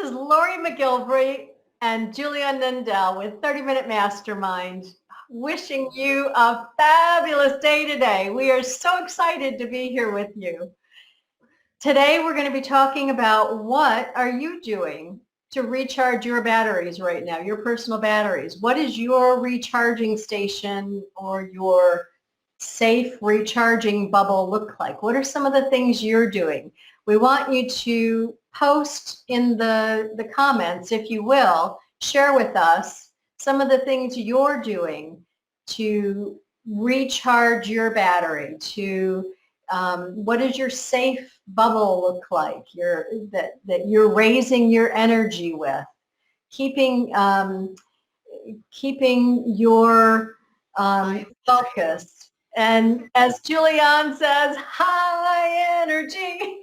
is Lorrie McGilvery and Julia Nindell with 30-Minute Mastermind, wishing you a fabulous day today. We are so excited to be here with you. Today we're going to be talking about what are you doing to recharge your batteries right now, your personal batteries. What is your recharging station or your safe recharging bubble look like? What are some of the things you're doing? We want you to post in the comments, if you will, share with us some of the things you're doing to recharge your battery, to what does your safe bubble look like that you're raising your energy with, keeping your focus. And as Julianne says, high energy.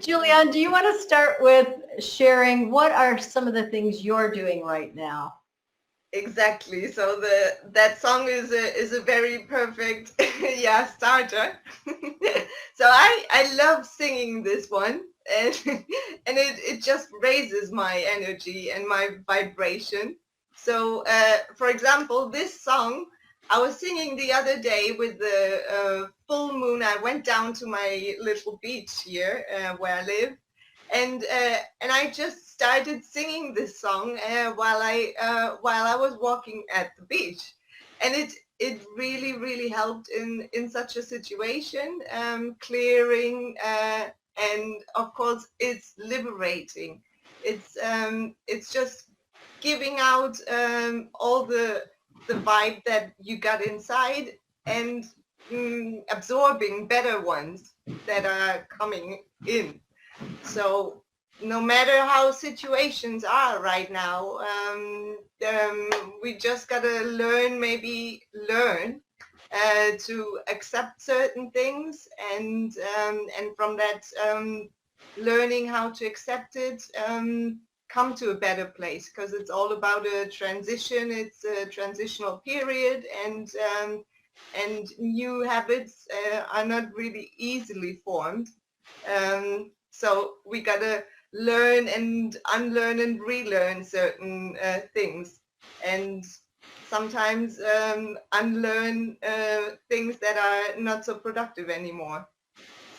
Julianne, do you want to start with sharing what are some of the things you're doing right now? Exactly. So that song is a very perfect starter. So I love singing this one, and it just raises my energy and my vibration. So for example, this song I was singing the other day with the full moon. I went down to my little beach here where I live, and I just started singing this song while I was walking at the beach, and it really helped in such a situation, clearing, and of course it's liberating. It's just giving out all the vibe that you got inside, and absorbing better ones that are coming in. So no matter how situations are right now, we just gotta learn to accept certain things, and from that learning how to accept it, come to a better place, because it's all about a transition. It's a transitional period, and new habits are not really easily formed. So we gotta learn and unlearn and relearn certain things, and sometimes unlearn things that are not so productive anymore.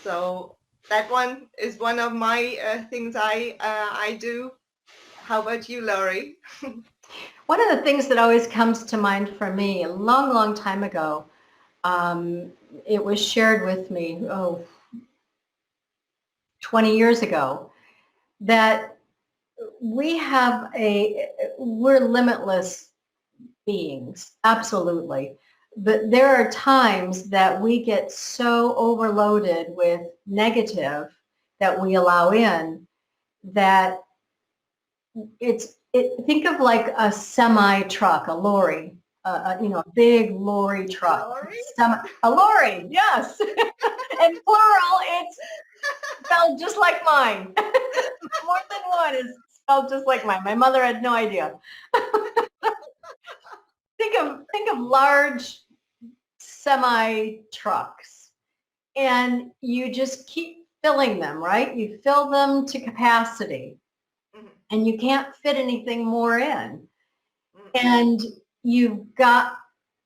So that one is one of my things I do. How about you, Lorrie? One of the things that always comes to mind for me, a long time ago, it was shared with me, 20 years ago, that we're limitless beings, absolutely. But there are times that we get so overloaded with negative that we allow in that think of like a semi truck, a lorry, a big lorry truck. Lorrie? A lorry, yes. And plural, it's spelled just like mine. More than one is spelled just like mine. My mother had no idea. Think of large semi trucks, and you just keep filling them, right? You fill them to capacity, and you can't fit anything more in. And you've got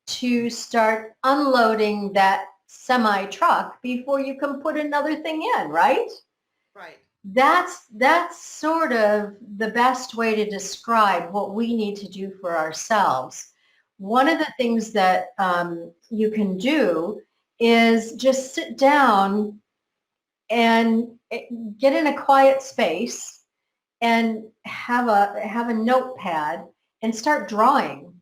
to start unloading that semi truck before you can put another thing in, right? Right. That's sort of the best way to describe what we need to do for ourselves. One of the things that you can do is just sit down and get in a quiet space and have a notepad and start drawing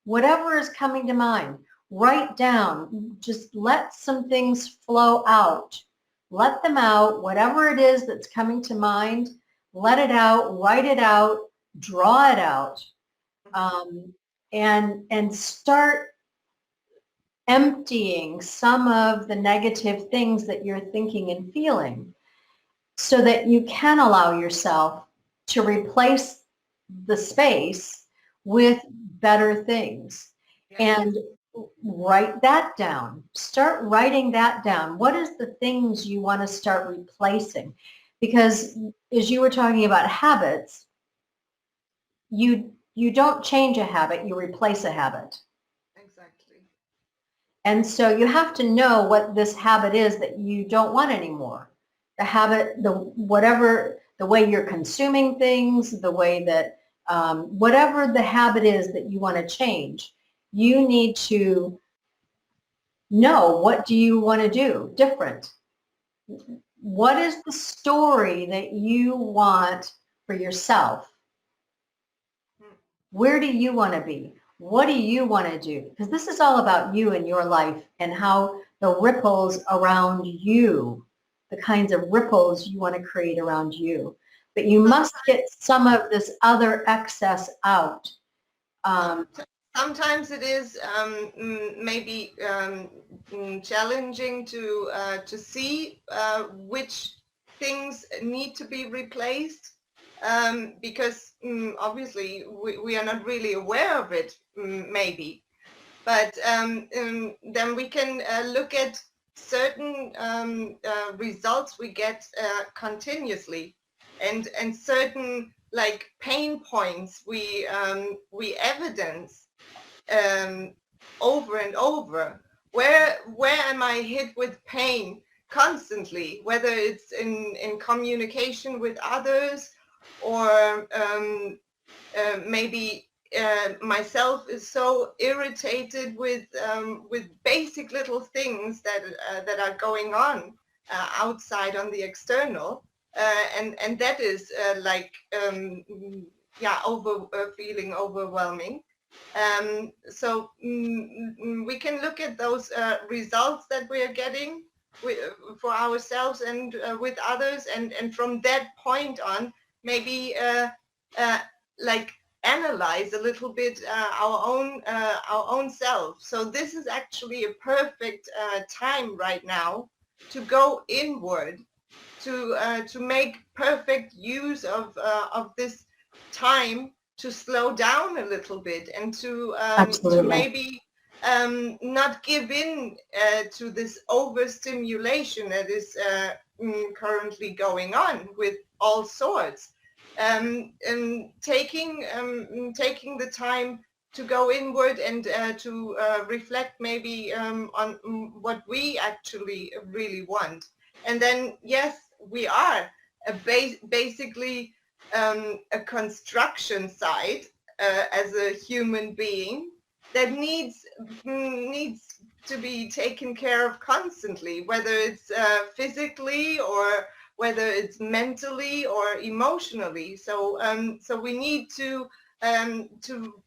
whatever is coming to mind. Write down, just let some things flow out. Let them out, whatever it is that's coming to mind, let it out, write it out, draw it out, and start emptying some of the negative things that you're thinking and feeling, so that you can allow yourself to replace the space with better things. And write that down. Start writing that down. What is the things you want to start replacing? Because as you were talking about habits, you don't change a habit, you replace a habit. Exactly. And so you have to know what this habit is that you don't want anymore. The habit, the way you're consuming things, the way that, whatever the habit is that you want to change, you need to know, what do you want to do different? What is the story that you want for yourself? Where do you want to be? What do you want to do? Because this is all about you and your life and how the ripples around you, the kinds of ripples you want to create around you. But you must get some of this other excess out. Sometimes it is maybe challenging to see which things need to be replaced, because obviously we are not really aware of it, maybe. But then we can look at certain results we get continuously, and certain like pain points we evidence over and over. Where am I hit with pain constantly, whether it's in communication with others, or maybe myself is so irritated with basic little things that are going on outside on the external, and that is feeling overwhelming. So we can look at those results that we are getting for ourselves and with others, and from that point on, maybe like analyze a little bit our own self. So this is actually a perfect time right now to go inward, to make perfect use of this time, to slow down a little bit, and to maybe not give in to this overstimulation that is currently going on with all sorts. And taking the time to go inward and to reflect maybe on what we actually really want. And then, yes, we are basically a construction site as a human being that needs to be taken care of constantly, whether it's physically or whether it's mentally or emotionally. So so we need to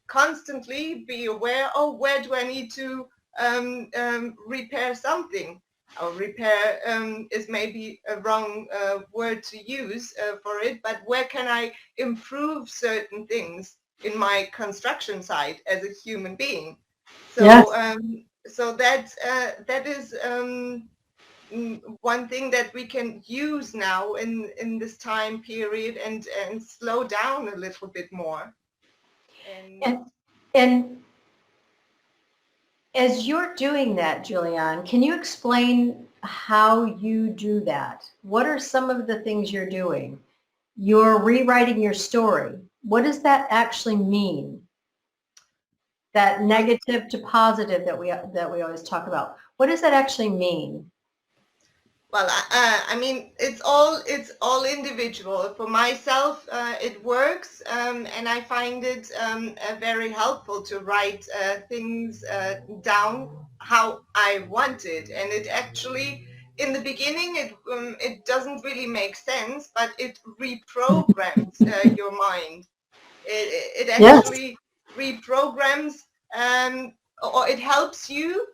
constantly be aware, oh, where do I need to repair something? Or repair is maybe a wrong word to use for it, but where can I improve certain things in my construction site as a human being? So Yes. so that is one thing that we can use now in this time period, and slow down a little bit more. And as you're doing that, Julianne, can you explain how you do that? What are some of the things you're doing? You're rewriting your story. What does that actually mean? That negative to positive that we always talk about. What does that actually mean? Well, I mean, it's all individual. For myself, it works, and I find it very helpful to write things down how I want it. And it actually, in the beginning, it doesn't really make sense, but it reprograms your mind. It Yes. actually reprograms, or it helps you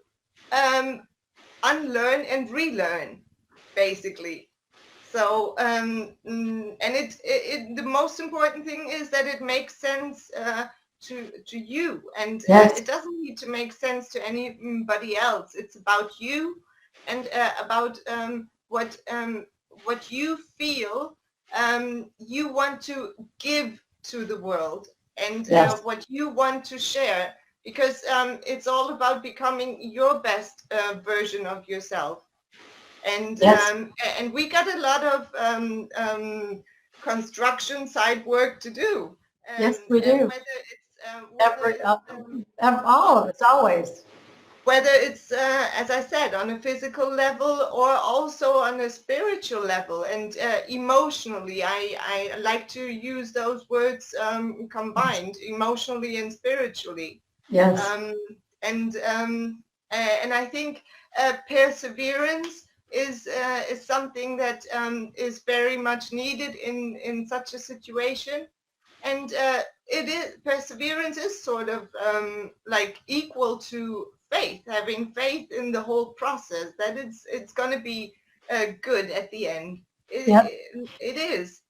unlearn and relearn, basically. So and the most important thing is that it makes sense to you, and Yes. it doesn't need to make sense to anybody else. It's about you, and about what you feel you want to give to the world, and Yes. what you want to share, because it's all about becoming your best version of yourself. And Yes. and we got a lot of construction site work to do. Yes, we do. Every, all of us, always. Whether it's as I said, on a physical level or also on a spiritual level and emotionally. I like to use those words combined, emotionally and spiritually. Yes. Um, and I think perseverance is something that is very much needed in such a situation. And it is, perseverance is sort of like equal to faith, having faith in the whole process, that it's going to be good at the end. Yep. It is.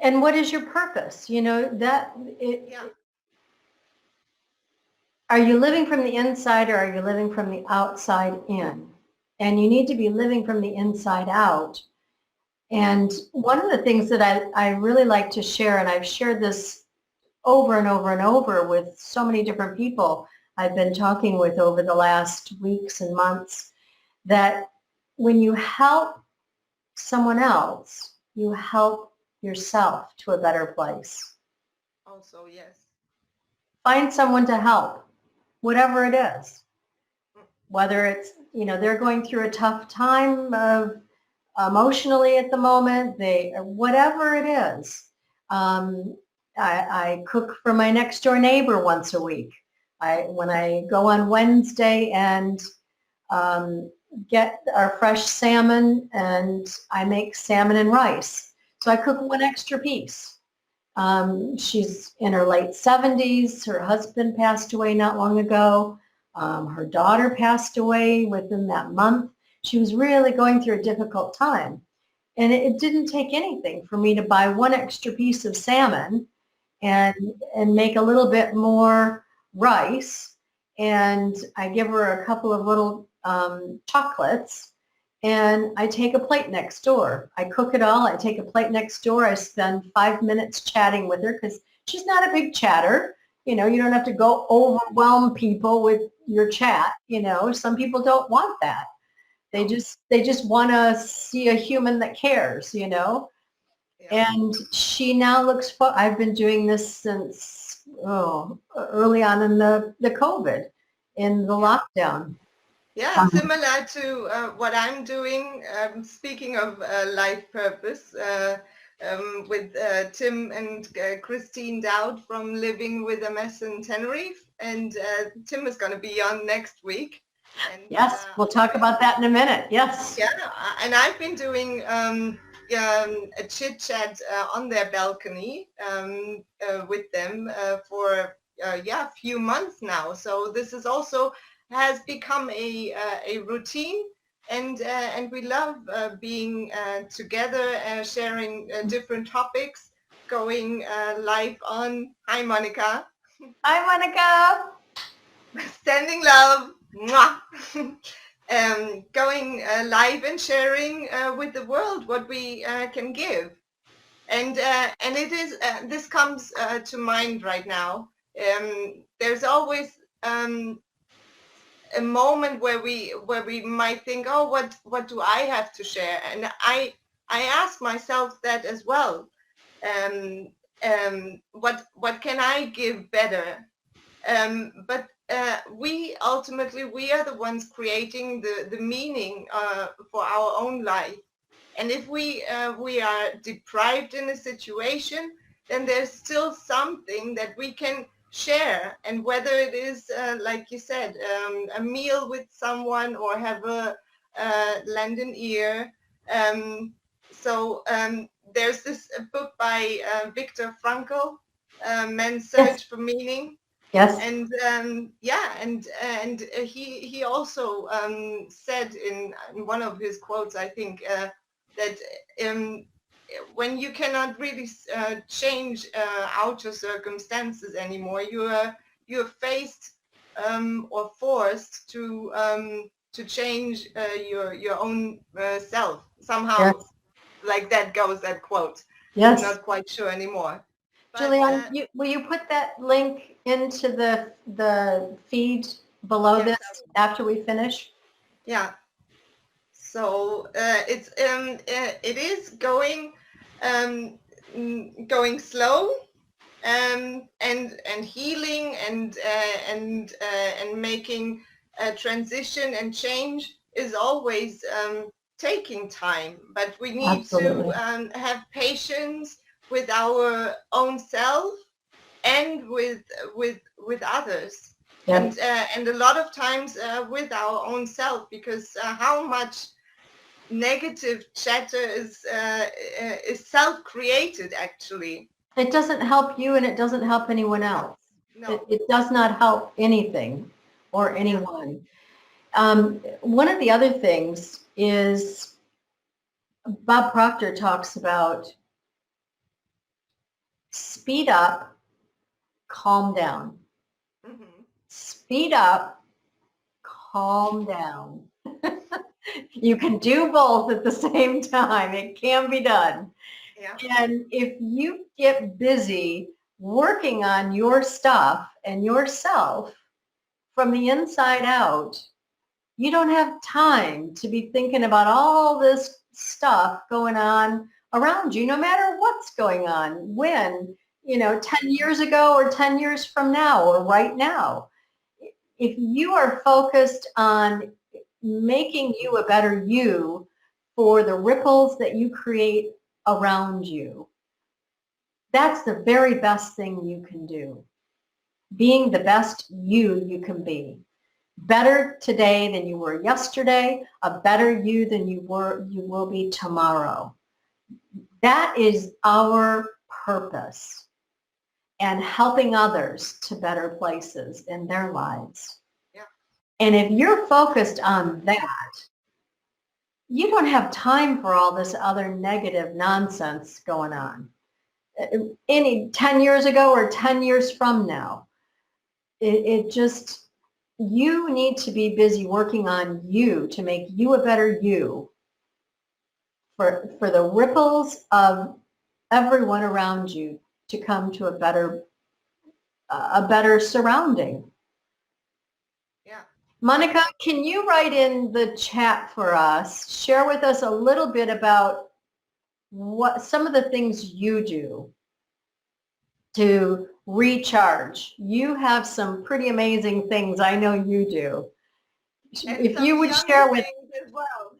And what is your purpose? You know, Yeah. are you living from the inside or are you living from the outside in? And you need to be living from the inside out. And one of the things that I really like to share, and I've shared this over and over and over with so many different people I've been talking with over the last weeks and months, that when you help someone else, you help yourself to a better place. Also, yes. Find someone to help, whatever it is. Whether it's, you know, they're going through a tough time emotionally at the moment, whatever it is. I cook for my next door neighbor once a week. When I go on Wednesday and get our fresh salmon, and I make salmon and rice. So I cook one extra piece. She's in her late 70s. Her husband passed away not long ago. Her daughter passed away within that month. She was really going through a difficult time. And it didn't take anything for me to buy one extra piece of salmon and make a little bit more rice. And I give her a couple of little chocolates, and I take a plate next door. I cook it all. I take a plate next door. I spend 5 minutes chatting with her because she's not a big chatter. You know, you don't have to go overwhelm people with your chat. You know, some people don't want that. They just want to see a human that cares, you know. Yeah. And she now looks for, I've been doing this since early on in the COVID, in the lockdown. Yeah, similar to what I'm doing. Speaking of life purpose, with Tim and Christine Dowd from Living with MS in Tenerife, and Tim is going to be on next week. And, yes, we'll talk about that in a minute. Yes. Yeah, and I've been doing a chit chat on their balcony with them for a few months now. So this is also has become a routine, and we love being together, sharing different topics, going live on. Hi, Monica. Hi, Monica. Sending love. Mwah. Going live and sharing with the world what we can give. And it is this comes to mind right now. There's always a moment where we might think, oh, what do I have to share? And I ask myself that as well. What can I give better? But we ultimately, we are the ones creating the meaning for our own life. And if we are deprived in a situation, then there's still something that we can share. And whether it is, like you said, a meal with someone, or have a lend an ear. There's this book by Viktor Frankl, Man's Search for Meaning. Yes. And he also said in one of his quotes, I think, that when you cannot really change outer circumstances anymore, you're faced or forced to change your own self somehow. Yes. Like that goes, that quote. Yes. I'm not quite sure anymore. Julianne, will you put that link into the feed below this after we finish? Yeah. So it is going slow, and healing, and making a transition and change is always taking time. But we need to Absolutely. have patience with our own self and with others, Yep. and a lot of times with our own self, because how much negative chatter is self-created, actually. It doesn't help you and it doesn't help anyone No, else. no. It does not help anything or Yeah. anyone. One of the other things is Bob Proctor talks about speed up, calm down. Hmm. Speed up, calm down. You can do both at the same time. It can be done. Yeah. And if you get busy working on your stuff and yourself from the inside out, you don't have time to be thinking about all this stuff going on around you, no matter what's going on, when, 10 years ago or 10 years from now or right now. If you are focused on making you a better you for the ripples that you create around you, that's the very best thing you can do. Being the best you can be. Better today than you were yesterday, a better you than you will be tomorrow. That is our purpose, and helping others to better places in their lives. Yeah. And if you're focused on that, you don't have time for all this other negative nonsense going on. Any 10 years ago or 10 years from now, it just, you need to be busy working on you to make you a better you for the ripples of everyone around you to come to a better surrounding. Yeah. Monica, can you write in the chat for us, share with us a little bit about what some of the things you do to recharge? You have some pretty amazing things, I know you do. And If you some would yummy share with, things as well.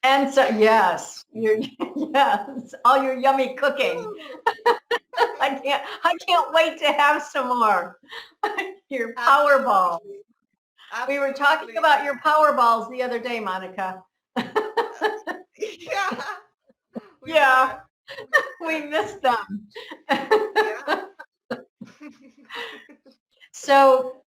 and so yes, yes, all your yummy cooking. Woo. I can't wait to have some more. Your power ball. Absolutely. We were talking Absolutely. about your power balls the other day, Monica. Yeah. We Yeah, were. we missed them. Yeah. So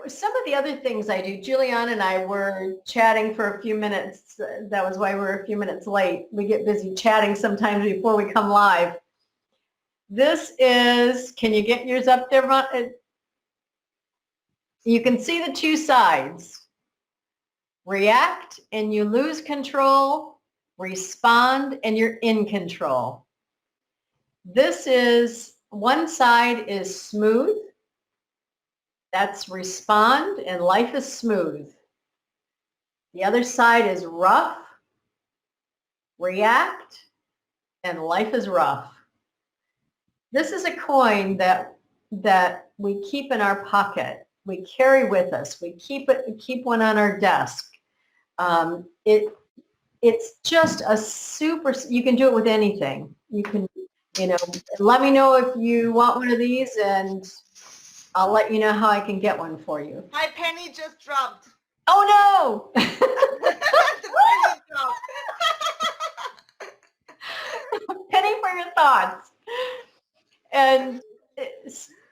some of the other things I do, Julianne and I were chatting for a few minutes. That was why we're a few minutes late. We get busy chatting sometimes before we come live. This is, can you get yours up there? You can see the two sides. React and you lose control. Respond and you're in control. This is, one side is smooth. That's respond and life is smooth. The other side is rough, react, and life is rough. This is a coin that we keep in our pocket. We carry with us. We keep one on our desk. It's just a super, you can do it with anything. You can, let me know if you want one of these and I'll let you know how I can get one for you. My penny just dropped. Oh no! The penny dropped. Penny for your thoughts. And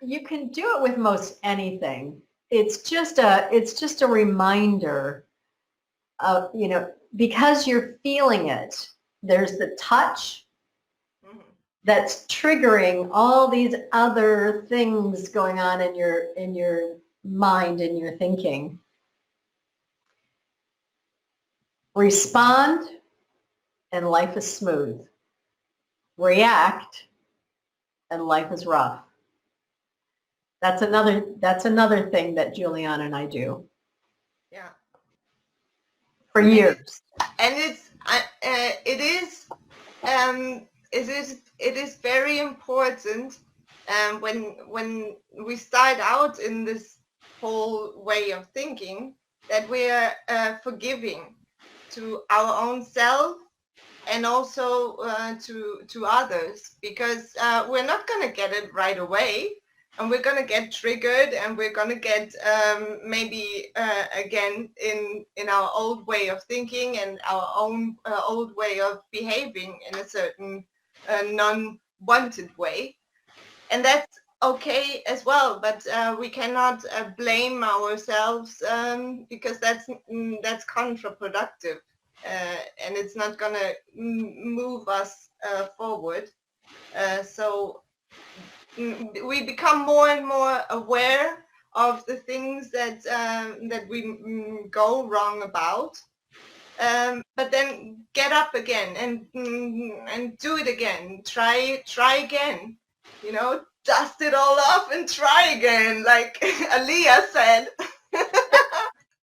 you can do it with most anything. It's just a reminder of, because you're feeling it. There's the touch that's triggering all these other things going on in your mind and your thinking. Respond and life is smooth. React and life is rough. That's another thing that Julianne and I do. Yeah. for years. And it is very important when we start out in this whole way of thinking that we are forgiving to our own self and also to others, because we're not going to get it right away, and we're going to get triggered, and we're going to get maybe again in our old way of thinking and our own old way of behaving in a certain non-wanted way, and that's okay as well. But we cannot blame ourselves because that's counterproductive, and it's not going to move us forward. So we become more and more aware of the things that we go wrong about, but then get up again and do it again. Try again. You know, dust it all off and try again, like Aaliyah said.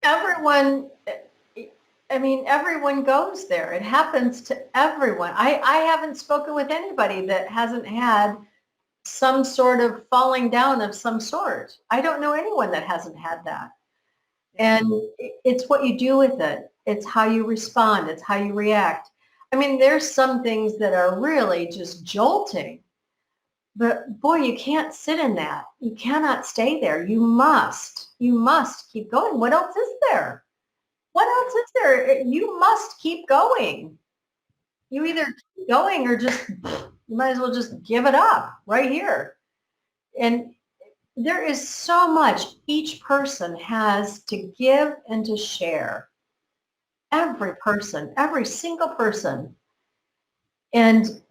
Everyone, I mean, everyone goes there. It happens to everyone. I haven't spoken with anybody that hasn't had some sort of falling down of some sort. I don't know anyone that hasn't had that. And it's what you do with it. It's how you respond. It's how you react. I mean, there's some things that are really just jolting. But boy, you can't sit in that. You cannot stay there. You must keep going. What else is there? What else is there? You must keep going. You either keep going or just, you might as well just give it up right here. And there is so much each person has to give and to share. Every person, every single person. And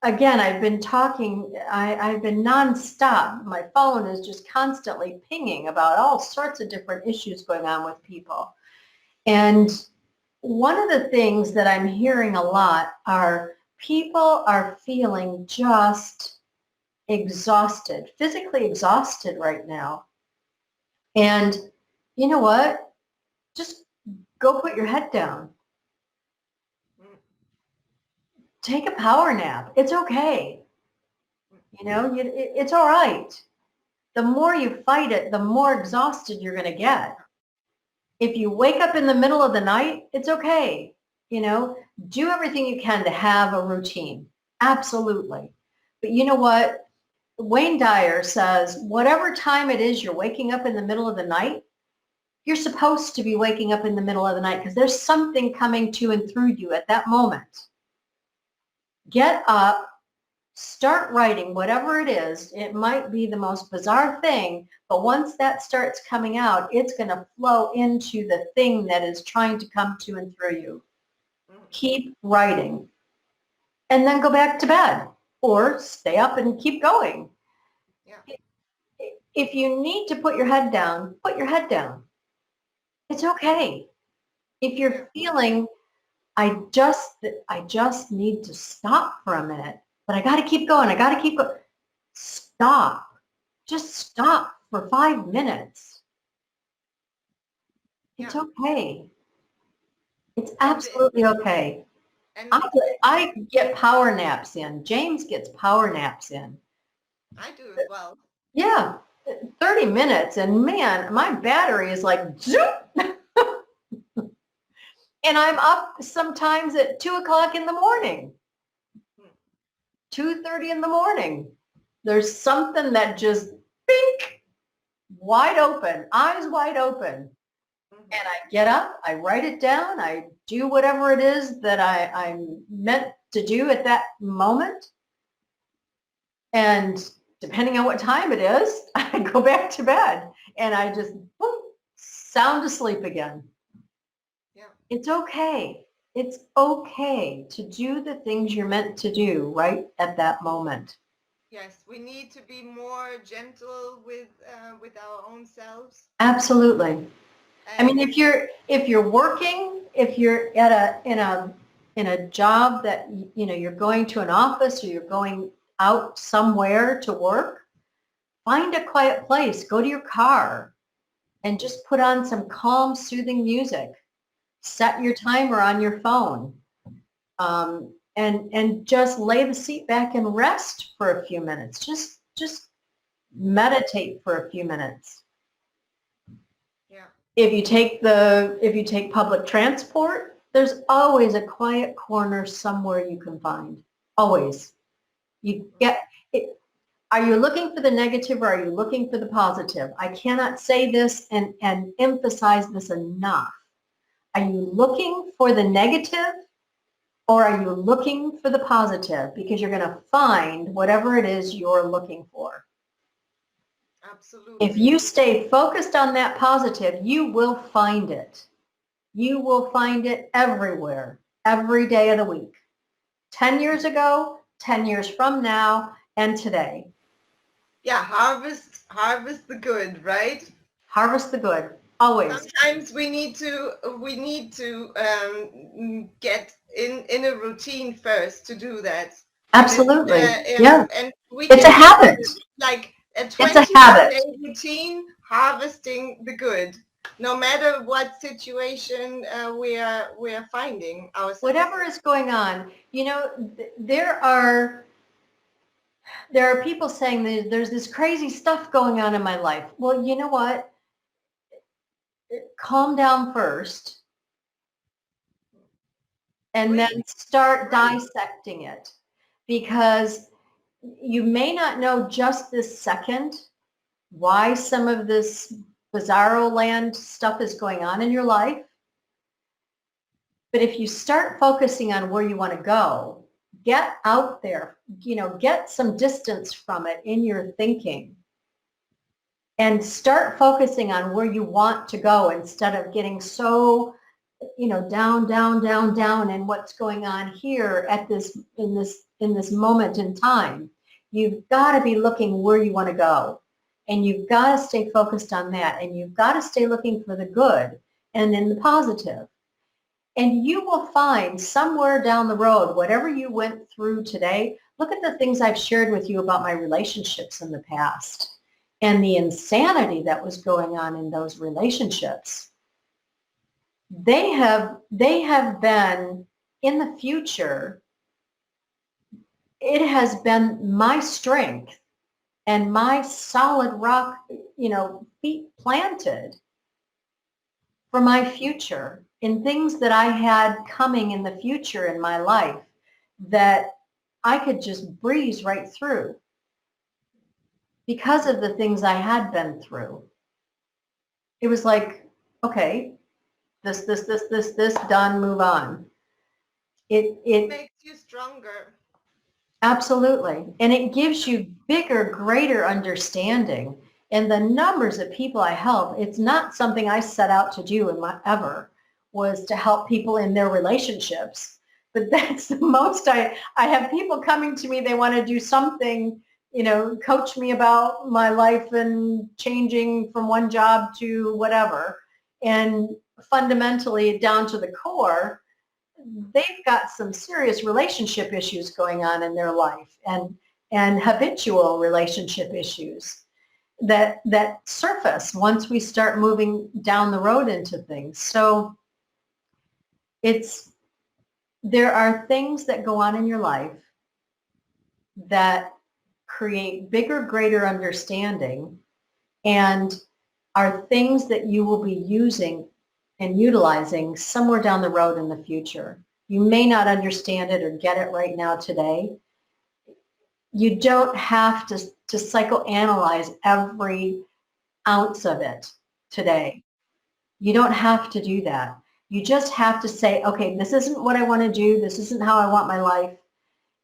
again, I've been talking, I've been nonstop. My phone is just constantly pinging about all sorts of different issues going on with people. And one of the things that I'm hearing a lot are people are feeling just exhausted, physically exhausted right now. And you know what? Just go put your head down. Take a power nap. It's okay. You know, it's all right. The more you fight it, the more exhausted you're going to get. If you wake up in the middle of the night, it's okay. You know, do everything you can to have a routine. Absolutely. But you know what? Wayne Dyer says, whatever time it is you're waking up in the middle of the night, you're supposed to be waking up in the middle of the night because there's something coming to and through you at that moment. Get up, start writing whatever it is. It might be the most bizarre thing, but once that starts coming out, it's going to flow into the thing that is trying to come to and through you. Keep writing. And then go back to bed or stay up and keep going. Yeah. If you need to put your head down, put your head down. It's okay. If you're feeling, I just need to stop for a minute, but I got to keep going. I got to keep going. Stop. Just stop for 5 minutes. It's okay. It's absolutely okay. I get power naps in. James gets power naps in. I do as well. Yeah, 30 minutes, and man, my battery is like, zoop! And I'm up sometimes at 2 o'clock in the morning, 2:30 in the morning. There's something that just, bink, wide open, eyes wide open. And I get up, I write it down, I do whatever it is that I'm meant to do at that moment. And depending on what time it is, I go back to bed and I just boom, sound asleep again. Yeah. It's okay. It's okay to do the things you're meant to do right at that moment. Yes, we need to be more gentle with our own selves. Absolutely. I mean, if you're working, if you're in a job that, you know, you're going to an office or you're going out somewhere to work, find a quiet place, go to your car and just put on some calm, soothing music. Set your timer on your phone. And just lay the seat back and rest for a few minutes. Just meditate for a few minutes. Yeah. If you take public transport, there's always a quiet corner somewhere you can find. Always. You get it. Are you looking for the negative or are you looking for the positive? I cannot say this and emphasize this enough. Are you looking for the negative or are you looking for the positive? Because you're going to find whatever it is you're looking for. Absolutely. If you stay focused on that positive, you will find it. You will find it everywhere, every day of the week. 10 years ago, 10 years from now, and today. Yeah, harvest the good, right? Harvest the good, always. Sometimes we need to get in a routine first to do that. Absolutely, Yeah. And it's a habit. Like a It's a habit. 21-day routine, harvesting the good, no matter what situation we are finding ourselves. Whatever is going on, there are people saying there's this crazy stuff going on in my life. Well, you know what? Calm down first and then start dissecting it, because you may not know just this second why some of this bizarro land stuff is going on in your life. But if you start focusing on where you want to go, get out there, get some distance from it in your thinking and start focusing on where you want to go instead of getting so, down, and what's going on here at in this moment in time. You've got to be looking where you want to go, and you've got to stay focused on that, and you've got to stay looking for the good and in the positive. And you will find somewhere down the road, whatever you went through today, look at the things I've shared with you about my relationships in the past and the insanity that was going on in those relationships. They have been, in the future, it has been my strength and my solid rock, feet planted for my future in things that I had coming in the future in my life that I could just breeze right through because of the things I had been through. It was like, okay, this, done, move on. It makes you stronger. Absolutely. And it gives you bigger, greater understanding. And the numbers of people I help, it's not something I set out to do ever, was to help people in their relationships. But that's the most I have people coming to me, they want to do something, coach me about my life and changing from one job to whatever. And fundamentally, down to the core, they've got some serious relationship issues going on in their life and habitual relationship issues that surface once we start moving down the road into things. So there are things that go on in your life that create bigger, greater understanding and are things that you will be using and utilizing somewhere down the road in the future. You may not understand it or get it right now today. You don't have to psychoanalyze every ounce of it today. You don't have to do that. You just have to say, okay, this isn't what I want to do. This isn't how I want my life.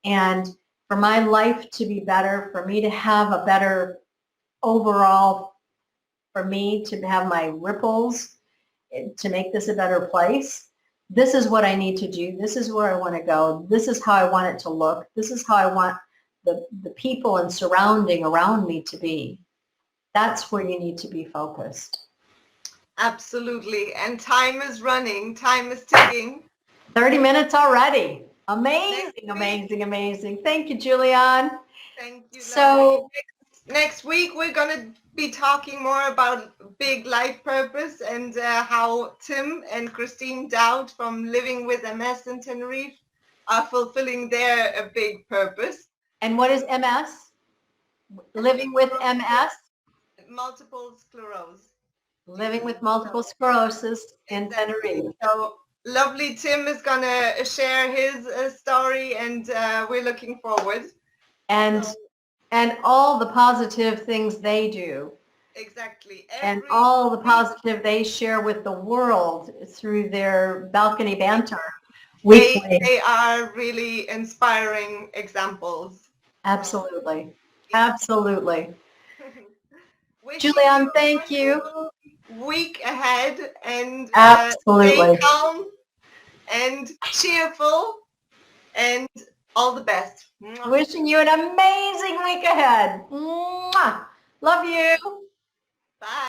And for my life to be better, for me to have a better overall, for me to have my ripples, to make this a better place, this is what I need to do. This is where I want to go. This is how I want it to look. This is how I want the people and surrounding around me to be. That's where you need to be focused. Absolutely. And time is running. Time is ticking. 30 minutes already. Amazing, amazing, amazing. Thank you, Julianne. Thank you, Lorrie. So next week we're gonna be talking more about big life purpose and how Tim and Christine Dowd from Living with MS in Tenerife are fulfilling their big purpose. And what is MS? Living with MS? Multiple sclerosis. Living with multiple sclerosis in Tenerife. So lovely Tim is gonna share his story, and we're looking forward. And all the positive things they do. Exactly. And all the positive they share with the world through their balcony banter. They are really inspiring examples. Absolutely. Absolutely. Wishing Julianne, you a thank you. wonderful week ahead, and Absolutely. stay calm and cheerful, and all the best. Wishing you an amazing week ahead. Mwah. Love you. Bye.